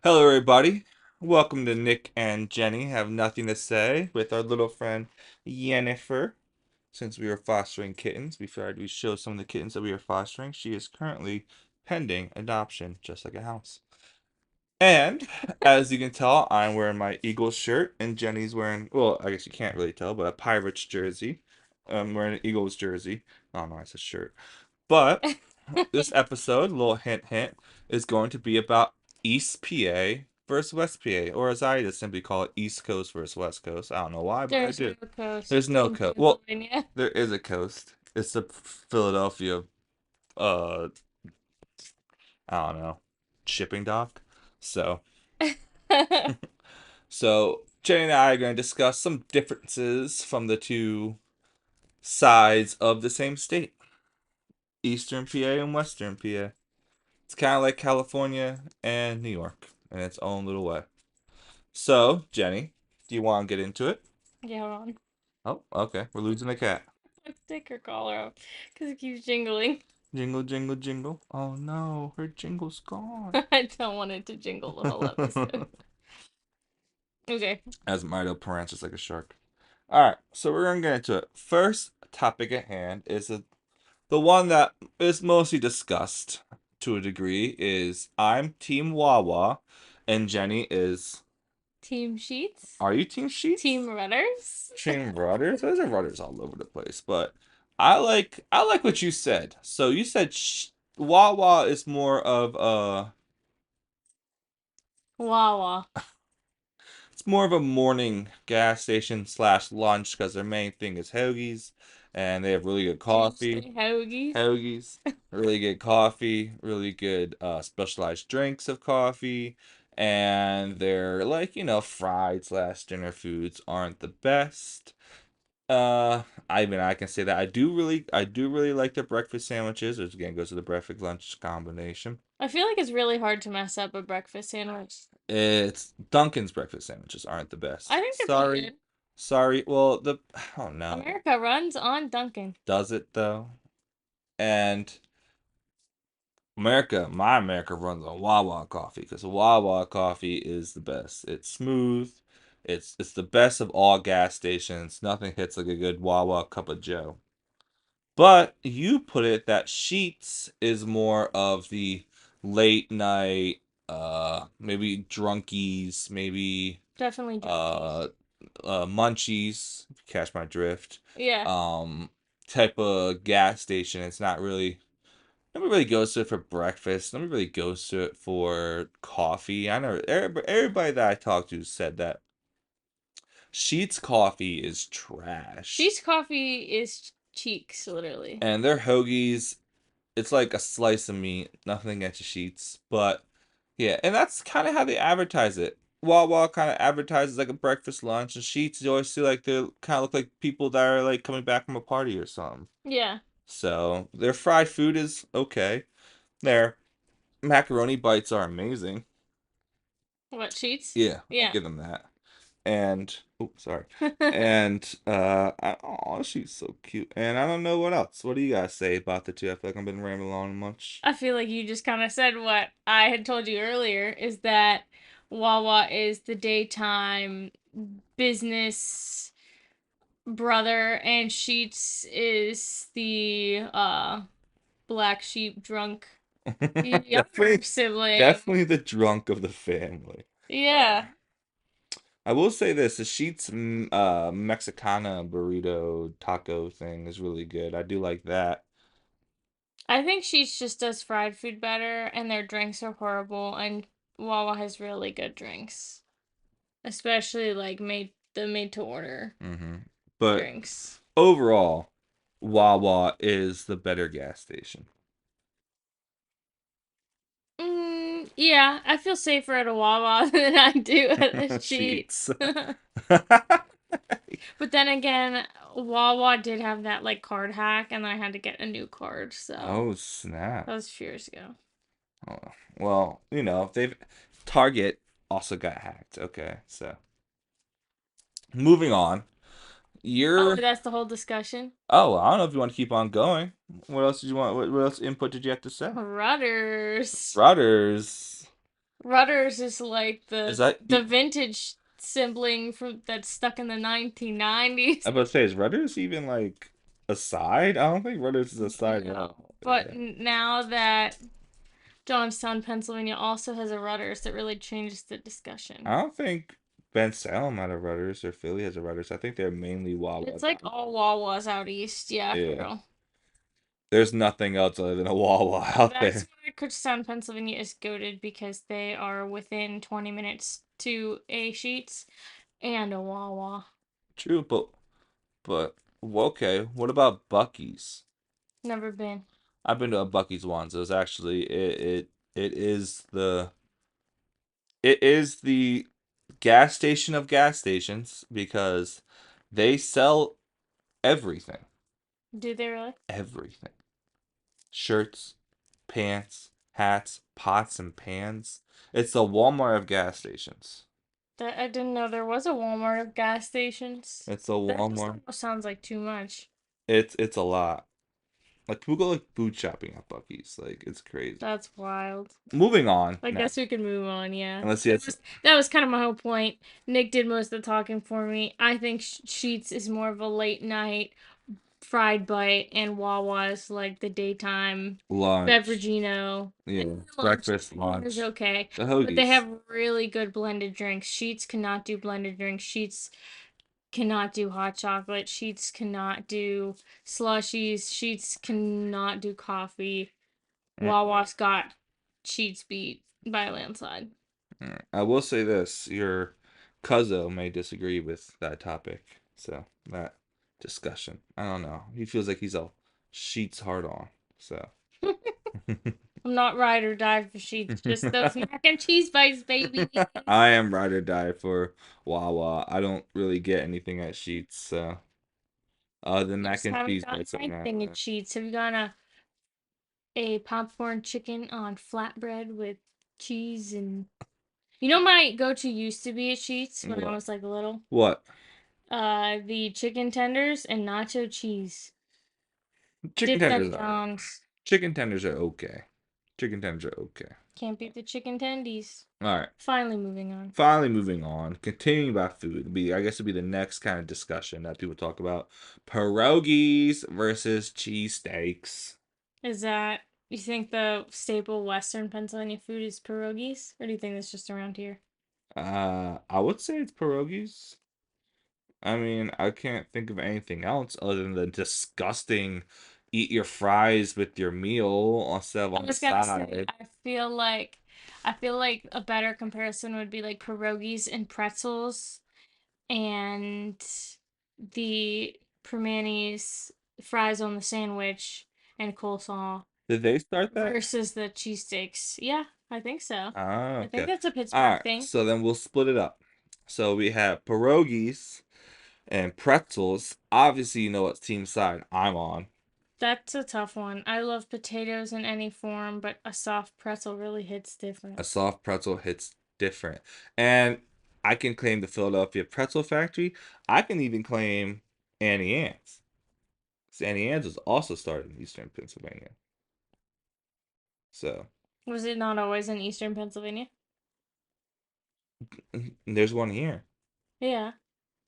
Hello, everybody. Welcome to Nick and Jenny Have Nothing to Say with our little friend Yennefer. Since we are fostering kittens, we show some of the kittens that we are fostering. She is currently pending adoption, just like a house. And as you can tell, I'm wearing my Eagles shirt, and Jenny's wearing, well, I guess you can't really tell, but a Pirates jersey. I'm wearing an Eagles jersey. Oh no, it's a shirt. But this episode, little hint, hint, is going to be about East PA versus West PA, or as I just simply call it, East Coast versus West Coast. I don't know why, but I There's do. no coast There's no in coast. Well, Pennsylvania. there is a coast. It's the Philadelphia, uh, I don't know, shipping dock. So, so Jenny and I are going to discuss some differences from the two sides of the same state, Eastern PA and Western PA. It's kind of like California and New York in its own little way. So, Jenny, do you want to get into it? Yeah, hold on. Oh, okay. We're losing a cat. My sticker collar off because it keeps jingling. Jingle, jingle, jingle. Oh no, her jingle's gone. I don't want it to jingle the whole episode. Okay. As Mito prances like a shark. Alright, so we're gonna get into it. First topic at hand is the one that is mostly discussed to a degree is I'm Team Wawa and Jenny is, Team Sheets. are you Team Sheets? Team Rudders. Chain rudders. There's a rudders all over the place, but I like what you said. So you said Wawa is more of a WAWA. it's more of a morning gas station slash lunch because their main thing is hoagies, and they have really good Did you coffee. say hoagies? Hoagies, really good coffee, really good specialized drinks of coffee, and their fried slash dinner foods aren't the best. I mean, I can say that I do really like the breakfast sandwiches, which again goes to the breakfast lunch combination. I feel like it's really hard to mess up a breakfast sandwich. It's Dunkin's breakfast sandwiches aren't the I best. think they're pretty Sorry, good. sorry. Well, oh no, America runs on Dunkin'. does it though? And my America runs on Wawa coffee because Wawa coffee is the best. It's smooth. It's the best of all gas stations. Nothing hits like a good Wawa cup of Joe. But you put it that Sheets is more of the late night, maybe drunkies, maybe Definitely junkies. uh, munchies, if you catch my drift, Yeah. um, type of gas station. It's not really, nobody really goes to it for breakfast. Nobody really goes to it for coffee. I know everybody that I talked to said that Sheets coffee is trash. Sheets coffee is cheeks, literally. And their hoagies, it's like a slice of meat, nothing against the sheets, but yeah, and that's kind of how they advertise it. Wawa kind of advertises like a breakfast lunch, and sheets you always see like they kind of look like people that are like coming back from a party or something. Yeah. So their fried food is okay. Their macaroni bites are amazing. What, sheets? Yeah, I'll Yeah. give them that. And oh, sorry. And oh, she's so cute. And I don't know what else. What do you guys say about the two? I feel like I've been rambling on much. I feel like you just kind of said what I had told you earlier is that Wawa is the daytime business brother and Sheets is the black sheep drunk younger Definitely, sibling. definitely the drunk of the family. Yeah. I will say this: the Sheets Mexicana burrito taco thing is really good. I do like that. I think Sheets just does fried food better and their drinks are horrible and Wawa has really good drinks. Especially like made to order hmm But drinks. overall, Wawa is the better gas station. Yeah, I feel safer at a Wawa than I do at the Sheets. Sheets. But then again, Wawa did have that like card hack, and I had to get a new card, so Oh snap! that was a few years ago. Oh, well, they've Target also got hacked. Okay, so moving on. Oh, You're that's the whole discussion. Oh, well, I don't know if you want to keep on going. What else did you want? What else input did you have to say? Rudders. Rudders. Rudders is like Is the that the vintage sibling from that's stuck in the 1990s. I'm about to say, is Rudders even like a side? I don't think Rudders is a side at No. all. But Yeah. now that Johnstown, Pennsylvania also has a Rudders, that really changes the discussion. I don't think Ben Salem had a Rudders or Philly has a Rudders. I think they're mainly Wawa It's like down. all Wawas out east, yeah, for Yeah. real. There's nothing else other than a Wawa out That's there. why Kutztown, Pennsylvania is goated because they are within 20 minutes to a Sheets and a Wawa. True, but well, okay. What about Bucky's? Never been. I've been to a Bucky's once. It was actually it is the gas station of gas stations because they sell everything. Do they really? Everything. Shirts, pants, hats, pots and pans. It's the Walmart of gas stations. That I didn't know there was a Walmart of gas stations. It's a That just Walmart. almost sounds like too much. It's a lot. Like people go like food shopping at Bucky's. Like it's crazy. That's wild. Moving on I now. guess we can move on, yeah. And let's see. It's That was kind of my whole point. Nick did most of the talking for me. I think Sheets is more of a late night fried bite, and Wawa's like the daytime lunch. beveragino. Yeah. Lunch Breakfast, is lunch. okay, The but they hoagies. have really good blended drinks. Sheets cannot do blended drinks. Sheets cannot do hot chocolate. Sheets cannot do slushies. Sheets cannot do coffee. Mm, Wawa's got Sheets beat by a landslide. I will say this: your cousin may disagree with that topic. So that discussion. I don't know. He feels like he's a sheets hard on. So. I'm not ride or die for Sheets, just those mac and cheese bites, baby. I am ride or die for Wawa. I don't really get anything at Sheets, so other than You mac just and haven't cheese gotten bites every now anything and at Sheets. Have you gotten a popcorn chicken on flatbread with cheese and my go-to used to be at Sheets then. when I What? was like little? What? The chicken tenders and nacho cheese Chicken dipped tenders on are alright. John's. Chicken tenders are okay. Chicken tenders are okay. Can't beat the chicken tendies. All right. Finally moving on. Finally, moving on. Continuing about food. I guess it'd be the next kind of discussion that people talk about. Pierogies versus cheesesteaks. Is that you think the staple Western Pennsylvania food is pierogies, or do you think that's just around here? I would say it's pierogies. I mean, I can't think of anything else other than the disgusting eat your fries with your meal instead of I on the was gonna say, side. I feel like a better comparison would be like pierogies and pretzels and the Permanis fries on the sandwich and coleslaw Did they start that? versus the cheesesteaks. Yeah, I think so. Ah, I think okay. that's a All Pittsburgh right. thing. So then we'll split it up. So we have pierogies and pretzels. Obviously, you know what team side I'm on. That's a tough one. I love potatoes in any form, but a soft pretzel really hits different. A soft pretzel hits different. And I can claim the Philadelphia Pretzel Factory. I can even claim Annie Ann's. 'Cause Annie Ann's was also started in Eastern Pennsylvania. So Was it not always in Eastern Pennsylvania? there's one here. Yeah.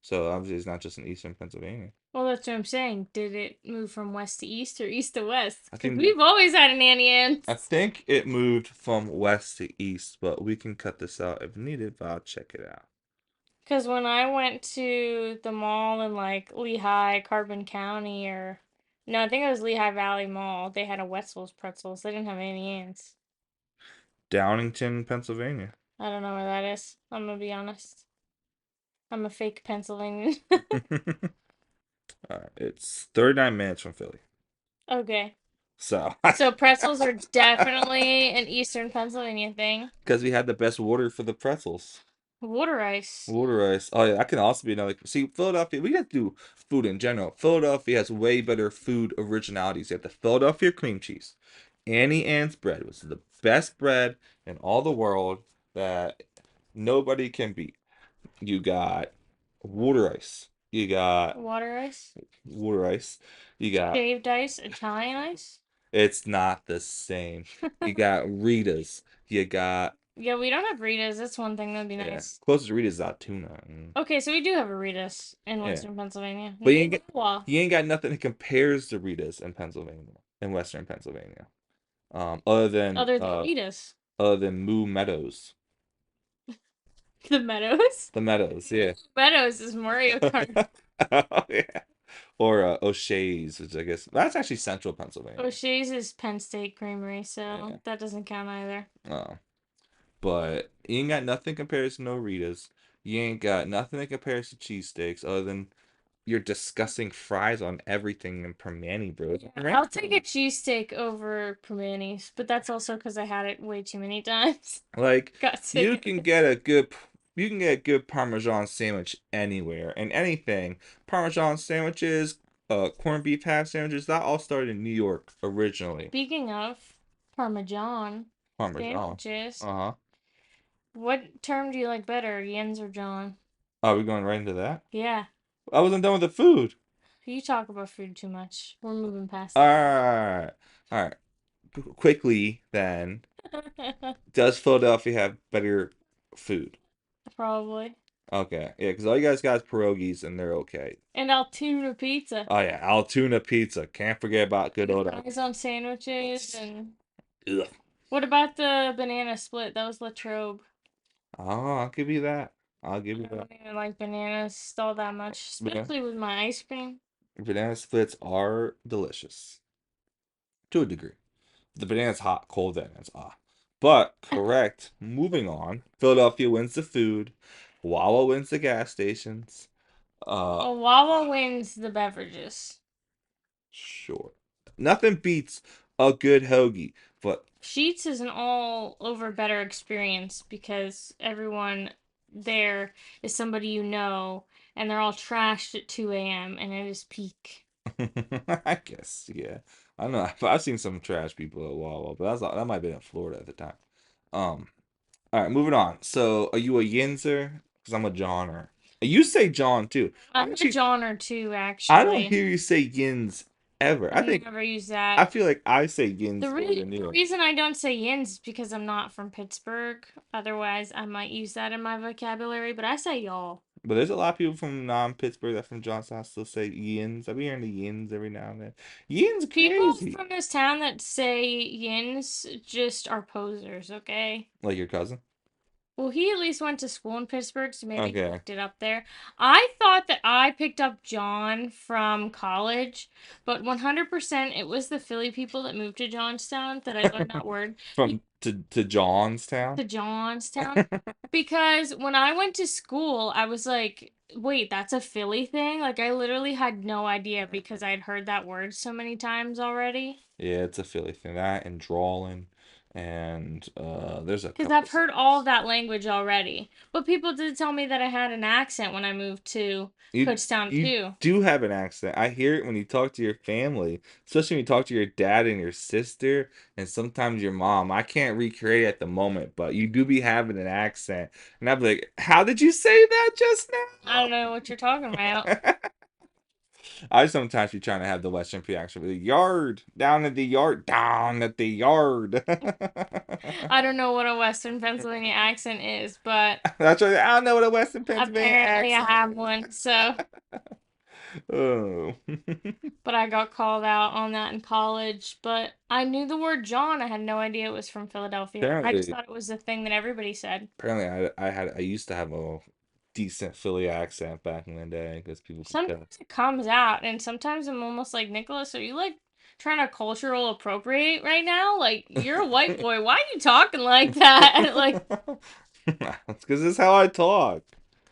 So obviously it's not just in Eastern Pennsylvania. Well, that's what I'm saying. Did it move from west to east or east to west? I Because think we've always had an Annie I Ann's. think it moved from west to east, but we can cut this out if needed, but I'll check it out. Because when I went to the mall in like Lehigh, Carbon County, or no, I think it was Lehigh Valley Mall, they had a Wetzel's Pretzels. They didn't have Annie Ann's. Downington, Pennsylvania. I don't know where that is. I'm gonna be honest. I'm a fake Pennsylvanian. It's 39 minutes from Philly. Okay. So, So pretzels are definitely an Eastern Pennsylvania thing. because we had the best water for the pretzels. Water ice. Water ice. Oh yeah, that can also be another. See, Philadelphia. We have to do food in general. Philadelphia has way better food originalities. You have the Philadelphia cream cheese. Annie Ann's bread was the best bread in all the world that nobody can beat. You got water ice. You got Water ice. water ice. You got. Shaved ice. Italian ice. It's not the same. You got Rita's. You got Yeah, we don't have Ritas. That's one thing that'd be Yeah, nice. closest to Rita's Altoona. Okay, so we do have a Ritas in Yeah, Western Pennsylvania. but No Wawa. you ain't got nothing that compares to Rita's in Pennsylvania, in Western Pennsylvania. Other than Other than Ritas. Moo Meadows, The Meadows? the Meadows, yeah. Meadows is Mario Kart. Oh, yeah. Or O'Shea's, which I guess that's actually Central Pennsylvania. O'Shea's is Penn State Creamery, so Yeah. that doesn't count either. Oh. But you ain't got nothing compares to no Rita's. You ain't got nothing that compares to cheesesteaks other than you're discussing fries on everything in Permani, bro. Yeah, I'll take a cheesesteak over Primanti's, but that's also because I had it way too many times. Like Got sick you of can it. get a good you can get a good Parmesan sandwich anywhere and anything. Parmesan sandwiches, corned beef hash sandwiches, that all started in New York originally. Speaking of Parmesan Parmesan. sandwiches, Uh-huh. what term do you like better, Jens or John? Are we going right into that? Yeah, I wasn't done with the food. you talk about food too much. We're moving past Alright. Alright. Quickly then, that. does Philadelphia have better food? Probably. Okay. Yeah, because all you guys got is pierogies and they're okay. And Altoona pizza. Oh yeah, Altoona pizza. Can't forget about good old Fries on sandwiches and Ugh. what about the banana split? That was Latrobe. Oh, I'll give you that. I'll give I you that. don't even like bananas all that much, Banana, especially with my ice cream. banana splits are delicious to a degree. The banana's hot, cold, then it's ah. But correct. Moving on. Philadelphia wins the food. Wawa wins the gas stations. Uh, Well, Wawa wins the beverages. sure. Nothing beats a good hoagie, but Sheets is an all over better experience because everyone there is somebody you know and they're all trashed at 2 a.m. and it is peak. I guess yeah. I don't know. I've seen some trash people at Wawa, but that might have been in Florida at the time. Um, all right, moving on. So, are you a Yinzer? Because I'm a Johner. You say John too. I'm a John or two, I don't actually. hear you say Yins ever. I've never used that. I feel like I say The, Yins more re- than the you. reason I don't say yins is because I'm not from Pittsburgh. Otherwise, I might use that in my vocabulary, but I say y'all. But there's a lot of people from non-Pittsburgh that from Johnstown still say Yins. I've been hearing the Yins every now and then. Yins People crazy. from this town that say yins just are posers, okay? Like your cousin? Well, he at least went to school in Pittsburgh, so maybe he Okay. picked it up there. I thought that I picked up John from college, but 100% it was the Philly people that moved to Johnstown that I learned that word. From to Johnstown? To Johnstown. Because when I went to school, I was like, wait, that's a Philly thing? Like, I literally had no idea because I'd heard that word so many times already. Yeah, it's a Philly thing. That and drawling, and there's a Because couple I've heard all of songs. that language already. But people did tell me that I had an accent when I moved to Kutztown, You too. do have an accent. I hear it when you talk to your family, especially when you talk to your dad and your sister, and sometimes your mom. I can't recreate it at the moment, but you do be having an accent, and I'd be like, "How did you say that just I don't know what you're talking about. now?" I sometimes be trying to have the Western P accent, the yard, down at the yard, down at the yard. I don't know what a Western Pennsylvania accent is, but That's right. I don't know what a Western Pennsylvania apparently I accent. have one, so. Oh. But I got called out on that in college. But I knew the word John. I had no idea it was from Philadelphia. I just apparently, thought it was the thing that everybody said. I used to have a decent Philly accent back in the day because people could Sometimes tell. it comes out, and sometimes I'm almost like, Nicholas, are you like trying to cultural appropriate right now? Like, you're a white boy. Why are you talking like that? Like, That's because it's how I talk.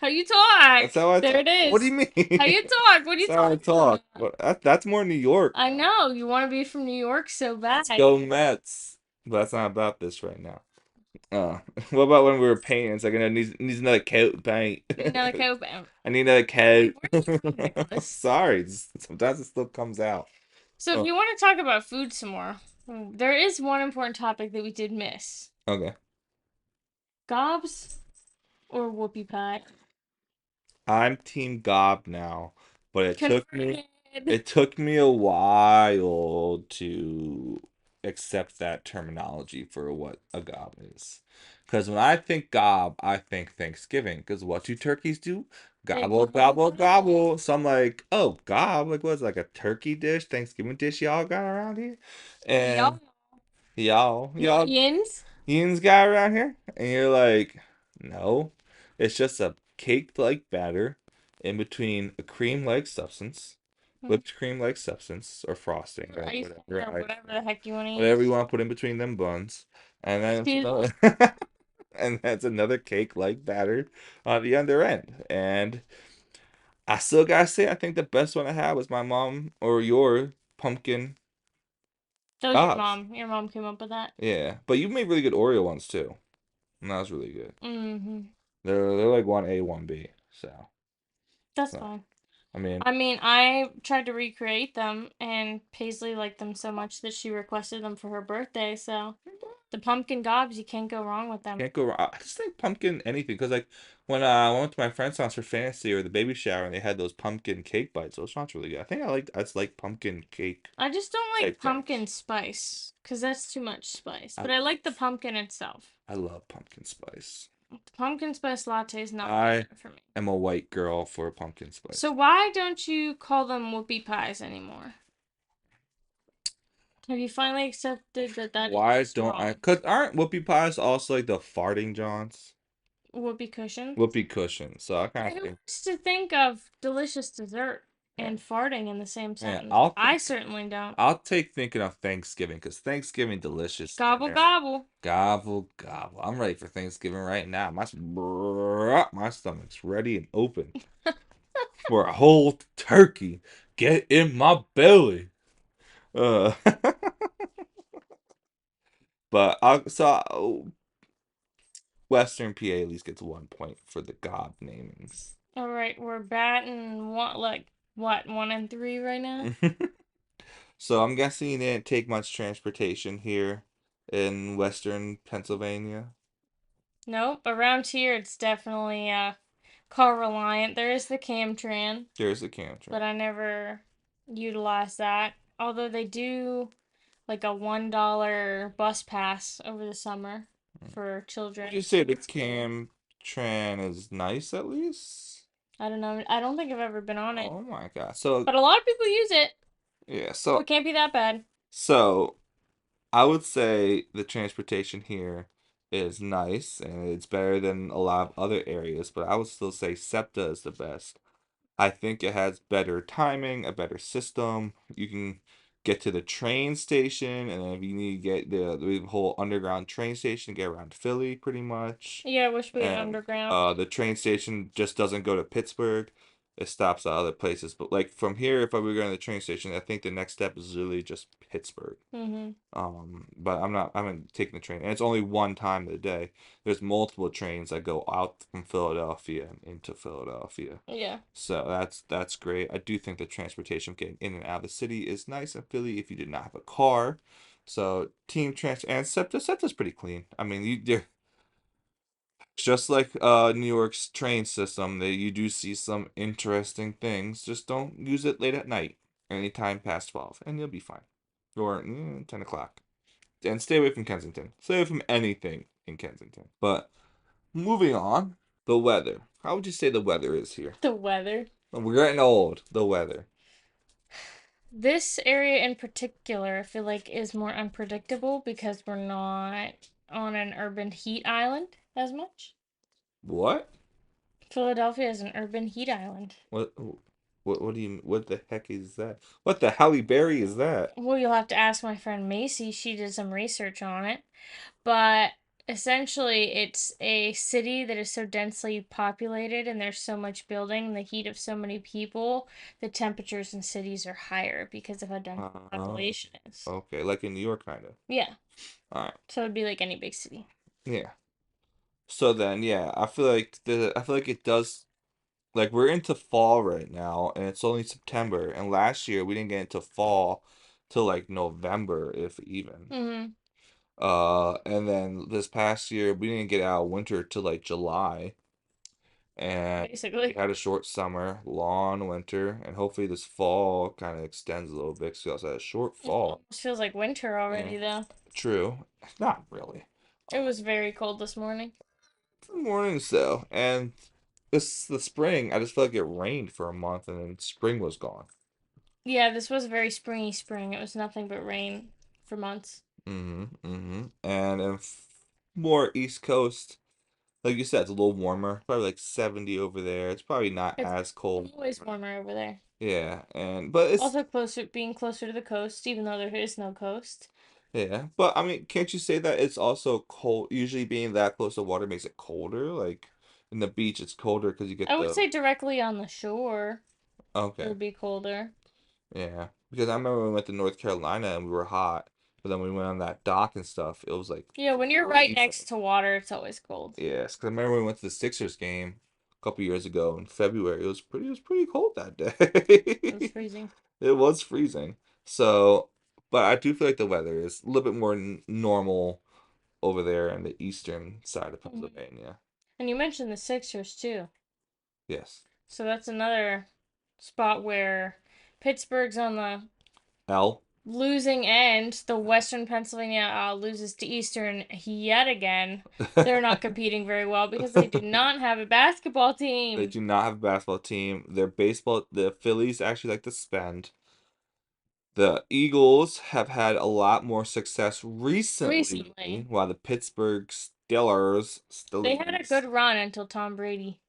how you talk? That's how I There talk. it What do is. you mean? How you talk? What are That's you how I talking talk. about? That's more New York. I know you want to be from New York so bad. Let's go Mets. But that's not about this right now. Uh, what about when we were painting? It's like I need another coat of paint. You know, like, I need another wait, coat. where are you from, Nicholas? Sorry, sometimes it still comes out. So if Oh, you want to talk about food some more, there is one important topic that we did miss. okay. Gobs or whoopie pie? I'm Team Gob now, but Converted. it took me a while to accept that terminology for what a gob is. Because when I think gob, I think Thanksgiving. Because what do turkeys do? They Gobble, gobble gobble, gobble. gobble. So I'm like, oh, gob, like what's like a turkey dish, Thanksgiving dish y'all got around here? And Y'all, y'all yins. Ian's got around here? And you're like, no, it's just a cake-like batter in between a cream-like substance, whipped cream-like substance, or frosting, Or or icing or whatever, whatever the heck you want to whatever you use. want to put in between them buns, and then it's Excuse me. another, and that's another cake-like batter on the other end. And I still gotta say, I think the best one I had was my mom or your pumpkin That was your gobs. mom. Your mom came up with that. Yeah, but you made really good Oreo ones too, and that was really good. Mm-hmm. They're like 1A, 1B. That's So fine. I mean, I mean, I tried to recreate them, and Paisley liked them so much that she requested them for her birthday. So the pumpkin gobs, you can't go wrong with them. can't go wrong. I just think pumpkin anything because like when I went to my friend's house for fantasy or the baby shower and they had those pumpkin cake bites, those sounds really good. I just like pumpkin cake I just don't like type pumpkin things. spice because that's too much spice. I But I love like the pumpkin itself. I love pumpkin spice. The pumpkin spice latte is not cutting I it for me. am a white girl for pumpkin So spice. why don't you call them whoopie pies anymore? Have you finally accepted that that is Why just don't I? wrong? Cause aren't whoopie pies also like the farting johns? Whoopie cushion? Whoopie cushions. So I kind Who of think, wants to think of delicious dessert yeah, and farting in the same yeah. sentence? I certainly don't. I'll take thinking of Thanksgiving because Thanksgiving delicious Gobble dinner. gobble. Gobble gobble. I'm ready for Thanksgiving right now. My stomach's ready and open for a whole turkey. Get in my belly. Uh, but Western PA at least gets 1 point for the gob namings. All right, we're batting what, like what, 1 and 3 right now? So I'm guessing you didn't take much transportation here in Western Pennsylvania. Nope. Around here, it's definitely car reliant. There is the Camtran, There's the camera. but I never utilize that. Although they do like a $1 bus pass over the summer for Would children you say the in school. Cam Tran is nice at least? I don't know. I don't think I've ever been on it, Oh my God. So but a lot of people use it, yeah, so it can't be that bad. so I would say the transportation here is nice and it's better than a lot of other areas, but I would still say SEPTA is the best. I think it has better timing, a better system. You can get to the train station, and then if you need to get the whole underground train station, get around Philly pretty much. Yeah, I wish we had And underground. the train station just doesn't go to Pittsburgh. It stops at other places. But like from here, if I were going to the train station, I think the next step is really just Pittsburgh. Mhm. But I haven't taken the train, and it's only one time of the day. There's multiple trains that go out from Philadelphia and into Philadelphia. Yeah. So that's great. I do think the transportation getting in and out of the city is nice in Philly if you did not have a car. So team trans and SEPTA's pretty clean. I mean, they're just like New York's train system, that you do see some interesting things. Just don't use it late at night, anytime past 12, and you'll be fine. Or 10 o'clock. And stay away from Kensington. Stay away from anything in Kensington. But moving on, the weather. How would you say the weather is here? The weather. We're getting old. The weather. This area in particular, I feel like is more unpredictable because we're not on an urban heat island as much. What? Philadelphia is an urban heat island. What? What do you? What the heck is that? What the Halle Berry is that? Well, you'll have to ask my friend Macy. She did some research on it. But essentially, it's a city that is so densely populated and there's so much building, the heat of so many people, the temperatures in cities are higher because of how dense the Oh, population is. okay. Like in New York, kind of. Yeah. All right. So it'd be like any big city. Yeah. So then, yeah, I feel like it does. Like we're into fall right now, and it's only September. And last year we didn't get into fall till like November, if even. Mm-hmm. And then this past year we didn't get out of winter till like July, and we Basically. had a short summer, long winter, and hopefully this fall kind of extends a little bit because we also had a short It fall. almost feels like winter Yeah, already, though. true. Not really. It was very cold this morning. The morning so, and this the spring. I just felt like it rained for a month, and then spring was gone. Yeah, this was a very springy spring. It was nothing but rain for months. And more East Coast, like you said, it's a little warmer. Probably like 70 over there. It's probably not It's as cold. always warmer over there. Yeah, and but it's Also closer, being closer to the coast, even though there is no coast. yeah, but I mean, can't you say that it's also cold? Usually, being that close to water makes it colder. Like in the beach, it's colder because you I get would the say directly on the shore, it okay, would be colder. yeah. Because I remember we went to North Carolina and we were hot, but then when we went on that dock and stuff, it was like Yeah, when you're right next freezing. to water, it's always cold. Yes, because I remember we went to the Sixers game a couple years ago in February. It was pretty cold that It was day. freezing. It was freezing. So, but I do feel like the weather is a little bit more normal over there in the eastern side of Hmm. Pennsylvania. And you mentioned the Sixers too. Yes. So that's another spot where Pittsburgh's on the L. losing end. The Western Pennsylvania loses to Eastern yet again. They're not competing very well because they do not have a basketball They team. do not have a basketball team. Their baseball, the Phillies actually like to spend. The Eagles have had a lot more success recently, Recently, while the Pittsburgh Steelers, they had a Steelers, good run until Tom Brady.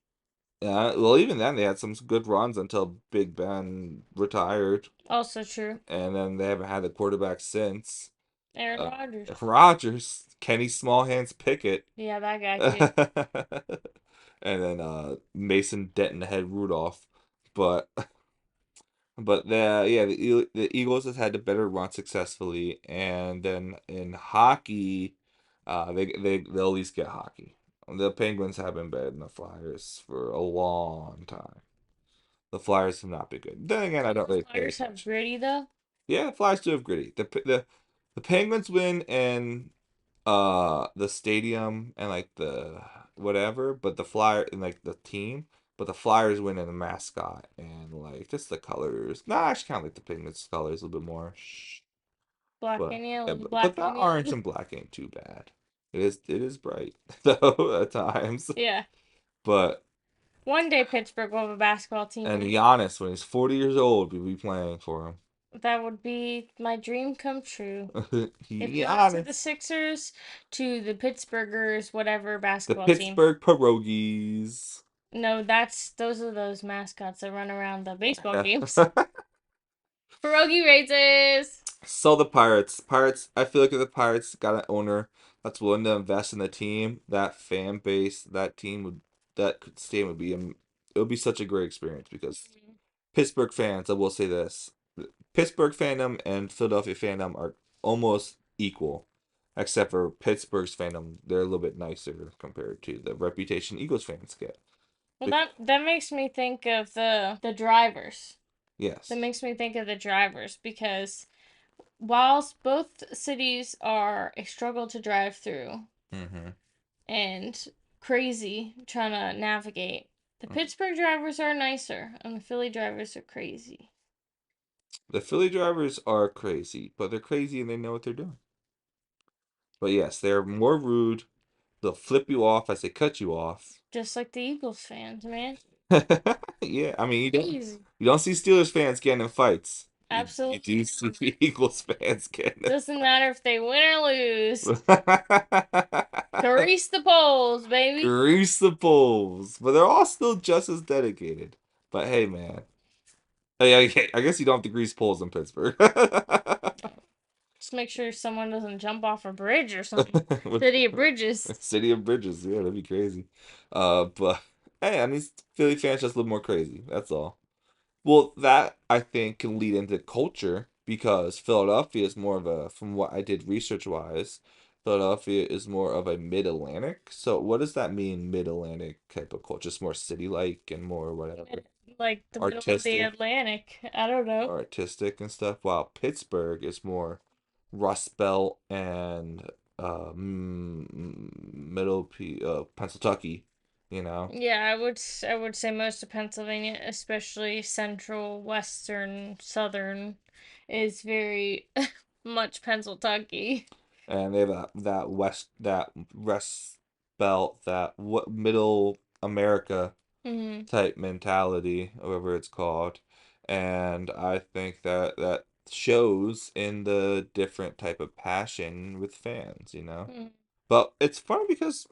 well, even then they had some good runs until Big Ben retired, Also true. and then they haven't had a quarterback since. Aaron Uh, Rodgers. Rodgers, Kenny Smallhands Pickett, Yeah, that guy too. and then Mason Denton head Rudolph. But the Eagles has had a better run successfully, and then in hockey, they'll at least get hockey. The Penguins have been better than the Flyers for a long time. The Flyers have not been good. Then again, I Don't don't the really pay Flyers have attention. Gritty though? Yeah, the Flyers do have gritty. The Penguins win in the stadium and like the whatever, but the Flyer and like the team, but the Flyers win in the mascot and like just the colors. No, I actually kind of like the Penguins colors a little bit more. Black But and yeah, yellow, the but black that and orange yellow. and black ain't too bad. It is bright though at times. Yeah. But One day Pittsburgh will have a basketball team, and man. Giannis when he's 40 years old, we'll be playing for That would be my dream come true. him. If he went to the Giannis. Sixers, to the Pittsburghers, whatever The basketball team. Pittsburgh Pierogies. No, that's those are those mascots that run around the baseball games. Pierogi races. So the Pirates. Pirates, I feel like if the Pirates got an owner that's willing to invest in the team, that fan base, that stadium would be, it would be such a great experience because Pittsburgh fans, I will say this, Pittsburgh fandom and Philadelphia fandom are almost equal, except for Pittsburgh's fandom, they're a little bit nicer compared to the reputation Eagles fans get. Well, Bec- that makes me think of the drivers. That yes. makes me think of the drivers because whilst both cities are a struggle to drive through Mm-hmm. and crazy trying to navigate, the Pittsburgh drivers are nicer and the Philly drivers are crazy. The Philly drivers are crazy, but they're crazy and they know what they're doing. But yes, they're more rude. They'll flip you off as they cut you off. Just like the Eagles fans, man. Yeah, I mean Crazy. you don't see Steelers fans getting in fights. You Absolutely do not. see Eagles fans getting in Doesn't matter if they win or lose. fights. Grease the poles, baby. Grease the bulls, but they're all still just as dedicated. But hey, man, I guess you don't have to grease poles in Pittsburgh. Just make sure someone doesn't jump off a bridge or something. City of Bridges. City of Bridges, yeah, that'd be crazy. But hey, I mean, Philly fans just a little more crazy. That's all. Well, that I think can lead into culture because Philadelphia is more of a, from what I did research wise, Philadelphia is more of a mid-Atlantic. So what does that mean, mid-Atlantic type of culture? Just more city-like and more whatever, Like the middle of the artistic, Atlantic. I don't know. artistic and stuff. While Pittsburgh is more Rust Belt and Pennsyltucky, you know. Yeah, I would say most of Pennsylvania, especially central, western, southern, is very much Pennsyltucky. and they have that Rust Belt, that what middle America Hmm. type mentality, whatever it's called. And I think that that shows in the different type of passion with fans, you know? Hmm. But it's funny because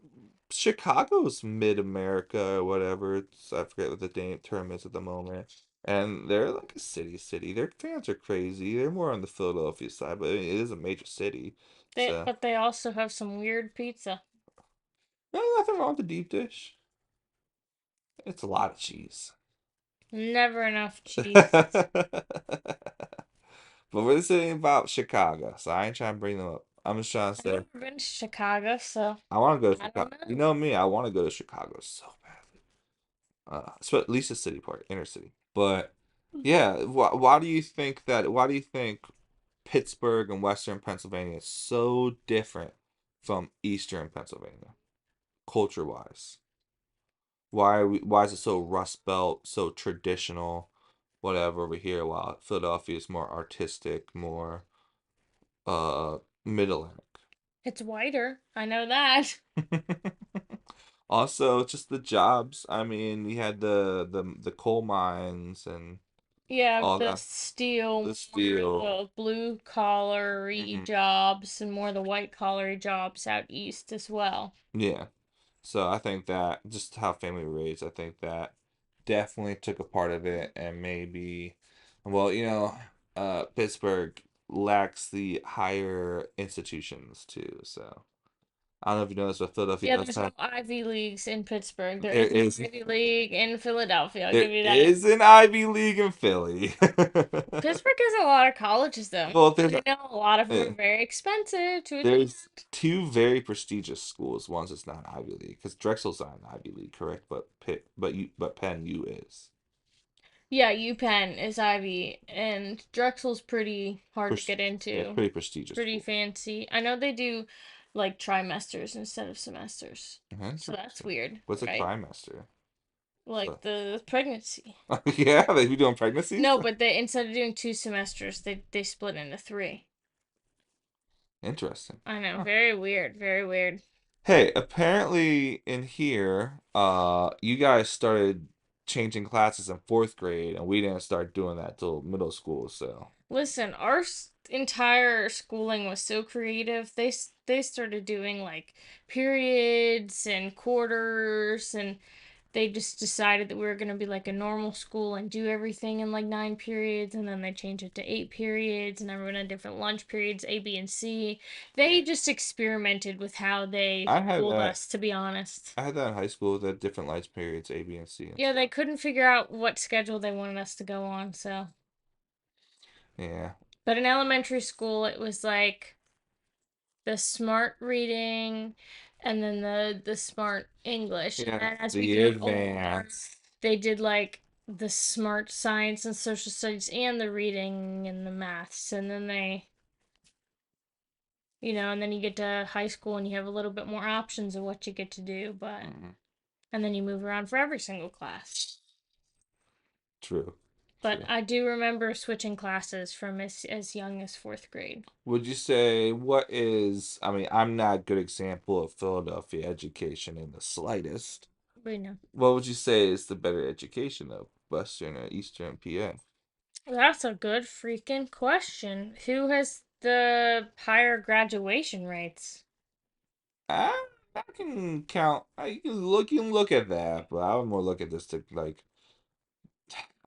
Chicago's mid-America or whatever. It's, I forget what the term is at the moment. And they're like a city. Their fans are crazy. They're more on the Philadelphia side, but it is a major city. So, But they also have some weird pizza. nothing wrong with the deep dish. It's a lot of cheese. Never enough cheese. But we're saying about Chicago, so I ain't trying to bring them up. I'm just trying to I've say never been to Chicago, so I want to go to I Chicago. don't You know. know me, I want to go to Chicago so badly. So at least the city part, inner city. But yeah, why do you think that? Why do you think Pittsburgh and Western Pennsylvania is so different from Eastern Pennsylvania, culture wise? Why is it so Rust Belt, so traditional, whatever over here, while Philadelphia is more artistic, more Mid Atlantic. It's whiter. I know that. Also, just the jobs. I mean, you had the coal mines and Yeah, all the that, steel, the more steel. the blue collar Hmm. jobs and more the white collar jobs out east as well. Yeah. So I think that just how family were raised, I think that definitely took a part of it, and maybe, well, Pittsburgh lacks the higher institutions too. So I don't know if you know this, but Philadelphia Yeah, does there's no have. Ivy Leagues in Pittsburgh. There There is an is Ivy League in Philadelphia. I'll there give you that. is an Ivy League in Philly. Pittsburgh has a lot of colleges, though. Well, there's You know, a lot of them uh, are very expensive to attend. there's two very prestigious schools. One's it's not an Ivy League because Drexel's not an Ivy League, correct? But Penn U is. Yeah, UPenn is Ivy, and Drexel's pretty hard to Pres- get yeah, into. pretty prestigious Pretty school. fancy. I know they do like trimesters instead of semesters. So that's Interesting. weird, What's a right? trimester? So Like the pregnancy. yeah, they be doing pregnancies. No, but they instead of doing 2 semesters, they split into three. Interesting. I know, Huh. very weird, very weird. Hey, apparently in here, you guys started changing classes in fourth grade, and we didn't start doing that till middle school. So Listen, our entire schooling was so creative. They started doing like periods and quarters, and they just decided that we were going to be like a normal school and do everything in like 9 periods, and then they changed it to 8 periods, and everyone had different lunch periods, A, B, and C. They just experimented with how they I had schooled that. us, to be honest. I had that in high school. The different lights periods, A, B, and C and Yeah, they stuff. couldn't figure out what schedule they wanted us to go on, so. Yeah, But in elementary school, it was like the smart reading and then the smart English. And yeah. then as we The got older, advance. they did like the smart science and social studies and the reading and the maths. And then and then you get to high school and you have a little bit more options of what you get to do, but Mm, and then you move around for every single class. true, But true. I do remember switching classes from as young as fourth grade. Would you say what is? I mean, I'm not a good example of Philadelphia education in the slightest. But, you know. What would you say is the better education of Western or Eastern PA? That's a good freaking question. Who has the higher graduation rates? I can count. You can look at that, but I would more look at this to like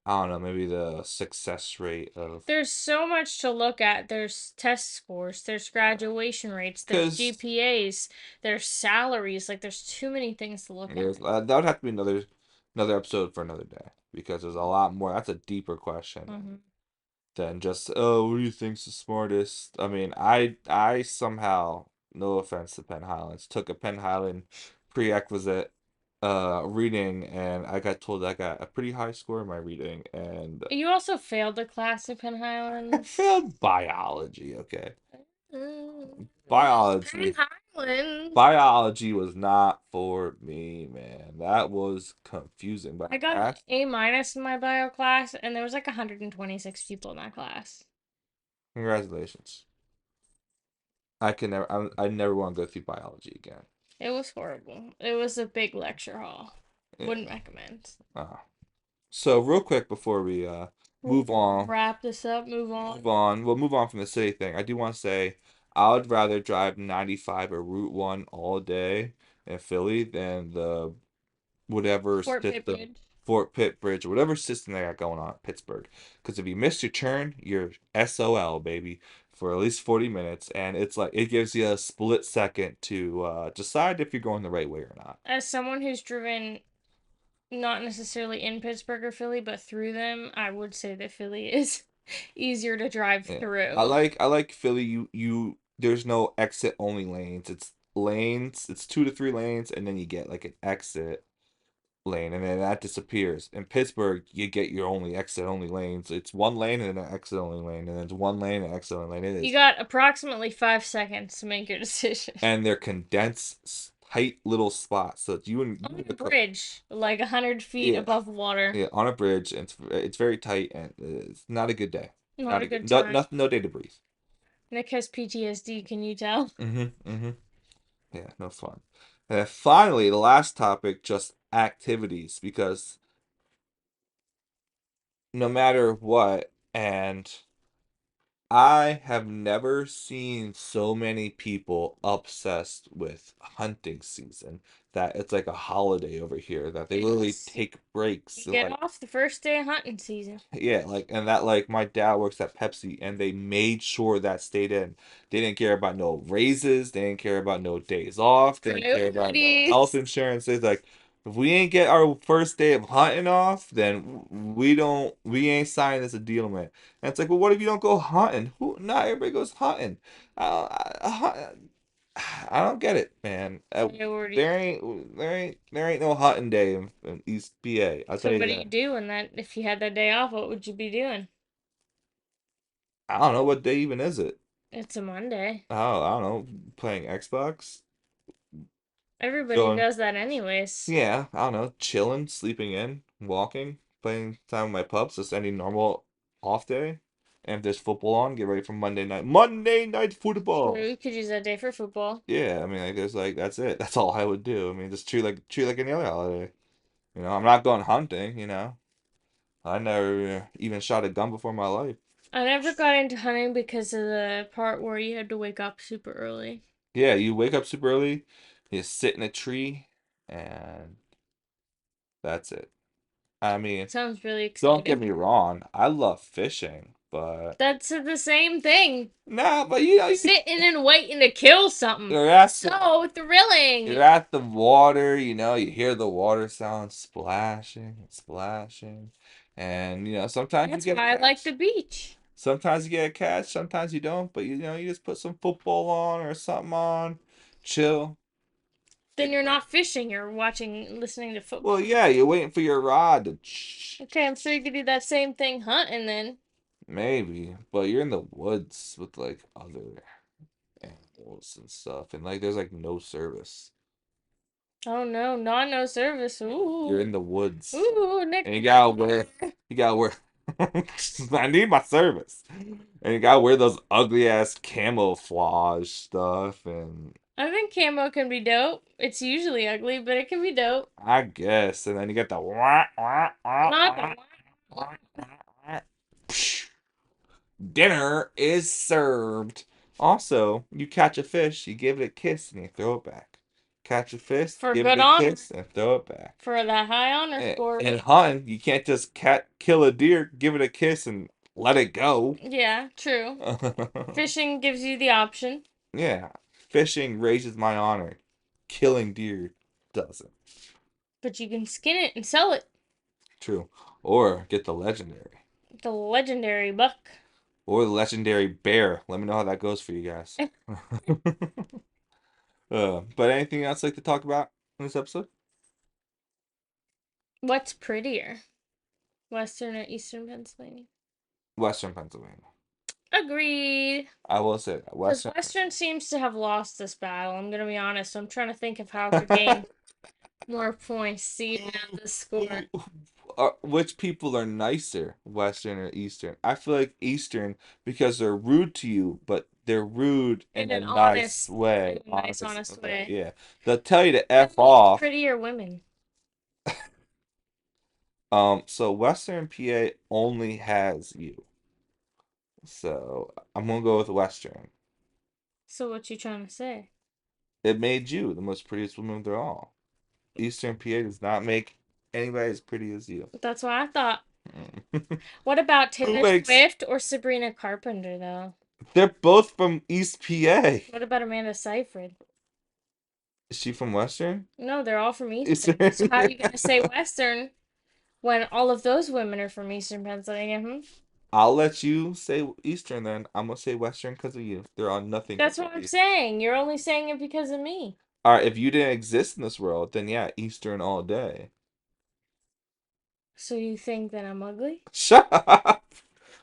I don't know, maybe the success rate of There's so much to look at. There's test scores, there's graduation rates, there's because GPAs, there's salaries. Like, there's too many things to look there's at. that would have to be another episode for another day because there's a lot more. That's a deeper question Hmm. than just oh, what do you think's the smartest? I mean, I somehow, no offense to Penn Highlands, took a Penn Highland prerequisite reading, and I got told I got a pretty high score in my reading, and You also failed a class at Penn I Highlands. failed biology. Okay, Penn biology. Highlands. Biology was not for me, man. That was confusing, but I I got an passed. A minus in my bio class, and there was like 126 people in that class. Congratulations. I never want to go through biology again. It was horrible. It was a big lecture hall. Wouldn't Yeah. recommend. Uh, so real quick before we move on, Wrap this up, move on. move on. We'll move on from the city thing. I do want to say I would rather drive 95 or Route 1 all day in Philly than the whatever Fort Pitt system, Bridge. Fort Pitt Bridge, or whatever system they got going on at Pittsburgh. Because if you miss your turn, you're SOL, baby, for at least 40 minutes. And it's like, it gives you a split second to decide if you're going the right way or not. As someone who's driven not necessarily in Pittsburgh or Philly, but through them, I would say that Philly is easier to drive Yeah. through. I like Philly. There's no exit only lanes. It's lanes. It's 2 to 3 lanes, and then you get like an exit lane, and then that disappears. In Pittsburgh, you get your only exit only lanes. It's one lane and an exit only lane, and then it's one lane and exit only lane. It You is, got approximately 5 seconds to make your decision. and they're condensed, tight little spots. So it's you On and a a couple. bridge, like 100 feet Yeah, above water. yeah, on a bridge, and it's very tight, and it's not a good day. Not Not a a good. good time. No day to breathe. Nick has PTSD, can you tell? Mm-hmm. Yeah, no fun. And finally, the last topic, just activities, because no matter what, and I have never seen so many people obsessed with hunting season that it's like a holiday over here that they literally It's take breaks. you So, get like, off the first day of hunting season. yeah, like, and that, like, my dad works at Pepsi and they made sure that stayed in. They didn't care about no raises, they didn't care about no days off, they didn't care about no health Priorities. insurance. It's like, if we ain't get our first day of hunting off, then we ain't signing this a deal, man. And it's like, well, what if you don't go hunting? Who? Not everybody goes hunting. I don't get it, man. Priorities. There ain't no hunting day in East PA. I'll tell So you what do you that. do when that if you had that day off, what would you be doing? I don't know what day even is it. It's a Monday. Oh, I don't know. Playing Xbox, Everybody going. does that anyways. Yeah, I don't know. Chilling, sleeping in, walking, playing time with my pups. Just any normal off day. And if there's football on, get ready for Monday night. Monday night True, football. you could use that day for football. Yeah, I mean, like, there's like that's it. That's all I would do. I mean, just treat like any other holiday. You know, I'm not going hunting. You know, I never even shot a gun before in my life. I never got into hunting because of the part where you had to wake up super early. Yeah, you wake up super early, you sit in a tree, and that's it. I mean, Sounds really don't get exciting. me wrong, I love fishing, but That's the same thing. nah, but you know, Sitting and waiting to kill something. you're at So thrilling. you're at the water, you know, you hear the water sound splashing and splashing, and you know, sometimes you That's get a why I like the catch. beach. Sometimes you get a catch, sometimes you don't, but you know, you just put some football on or something on, chill, Then take a you're break. not fishing, you're watching, listening to Well, football. yeah, you're waiting for your rod to Okay, I'm sure you could do that same thing hunting then. maybe, but you're in the woods with like other animals and stuff, and like there's like no service. Oh no, not no service. You're Ooh. in the woods, Ooh, Nick. and you gotta wear. I need my service, and you gotta wear those ugly ass camouflage stuff, and I think camo can be dope. It's usually ugly, but it can be dope. I guess, and then you get the Not the dinner is served. Also, you catch a fish, you give it a kiss, and you throw it back. Catch a fish, for give it good a honor. kiss, and throw it back. For that high honor score. And hunting, you can't just kill a deer, give it a kiss, and let it go. Yeah, true. Fishing gives you the option, Yeah, fishing raises my honor. Killing deer doesn't. but you can skin it and sell it. True. Or get the legendary. The legendary buck. Or the legendary bear. Let me know how that goes for you guys. But anything else like to talk about in this episode? What's prettier? Western or Eastern Pennsylvania? Western Pennsylvania. Agreed. I will say that. Because Western. Western seems to have lost this battle. I'm gonna be honest. I'm trying to think of how I could gain more points to even out the score. which people are nicer, Western or Eastern? I feel like Eastern because they're rude to you, but they're rude In in a an nice honest, in way. a nice, Honest, honest way. yeah. They'll tell you to Men F like off. prettier women. So Western PA only has you. So I'm gonna go with Western. So what you trying to say? It made you the most prettiest woman of them all. Eastern PA does not make anybody as pretty as you. That's what I thought. Mm. What about Who Taylor makes? Swift or Sabrina Carpenter, though? They're both from East PA. What about Amanda Seyfried? Is she from Western? No, they're all from Eastern. Eastern. So how are you going to say Western when all of those women are from Eastern Pennsylvania? Hmm? I'll let you say Eastern then. I'm gonna say Western because of you. They're on nothing That's because what of I'm you. saying. You're only saying it because of me. All right, if you didn't exist in this world, then yeah, Eastern all day. So you think that I'm ugly? Shut up.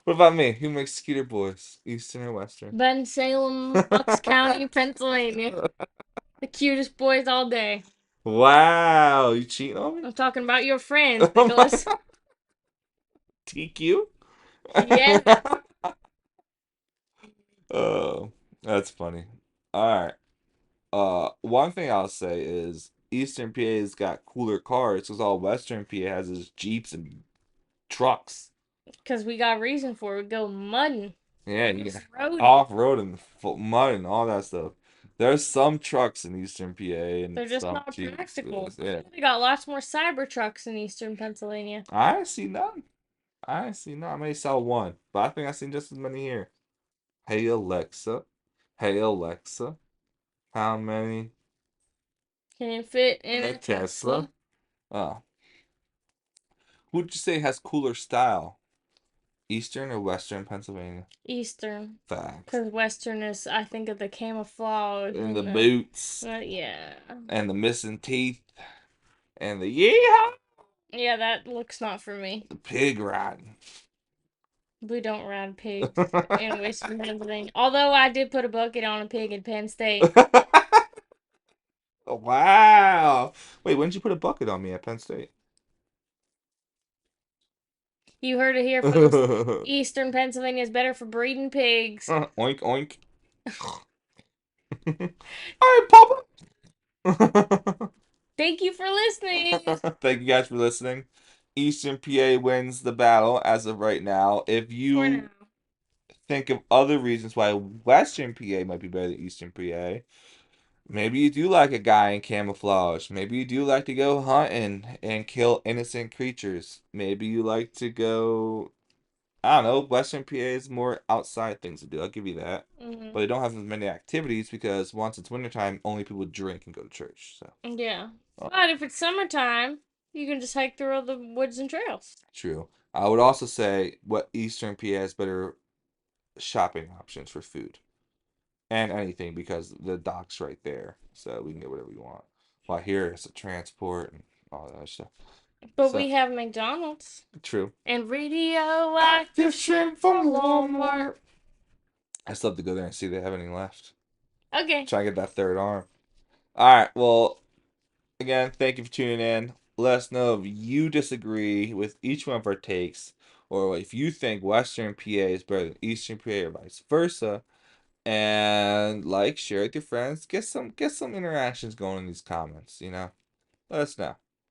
What about me? Who makes Skeeter Boys? Eastern or Western? Ben Salem, Bucks County, Pennsylvania. The cutest boys all day. Wow, you cheating on I'm talking about your friends, me? Nicholas. TQ? Yeah, Oh, that's funny. All right. One thing I'll say is Eastern PA's got cooler cars because all Western PA has is Jeeps and trucks. because we got reason for it. We go mudding. Yeah, you Just got roading. off road and mud and all that stuff. There's some trucks in Eastern PA and They're just some not Jeeps. practical. Yeah, They got lots more cyber trucks in Eastern Pennsylvania. I see none. I see none. I may sell one, but I think I seen just as many here. Hey Alexa, hey Alexa, how many Can it fit in in a a Tesla? Tesla? Oh, who'd you say has cooler style? Eastern or Western Pennsylvania? Eastern. Facts. Because Western is, I think of the camouflage And the and boots yeah. and the missing teeth and the yeehaw, Yeah, that looks not for me. the pig riding. We don't ride pigs in Western Pennsylvania. Although I did put a bucket on a pig in Penn State. Wow. Wait, when did you put a bucket on me at Penn State? You heard it here, folks. Eastern Pennsylvania is better for breeding pigs. Oink oink. All right, Papa. Thank you for listening. Thank you guys for listening. Eastern PA wins the battle as of right now. If For now. you think of other reasons why Western PA might be better than Eastern PA, maybe you do like a guy in camouflage. Maybe you do like to go hunting and kill innocent creatures. Maybe you like to go, I don't know, Western PA is more outside things to do. I'll give you that. But Hmm. they don't have as many activities because once it's wintertime, only people drink and go to church. So, Yeah. uh, But if it's summertime, you can just hike through all the woods and trails. true. I would also say what Eastern PA has better shopping options for food and anything because the dock's right there, so we can get whatever we want. While here it's a transport and all that stuff. But So we have McDonald's true. and radioactive Active shrimp shrimp from from Walmart. Walmart. I still have to go there and see if they have any left. Okay. Try and get that third arm. All right. Well, again, thank you for tuning in. Let us know if you disagree with each one of our takes, or if you think Western PA is better than Eastern PA, or vice versa. And like, share with your friends. Get some interactions going in these comments. Let us know.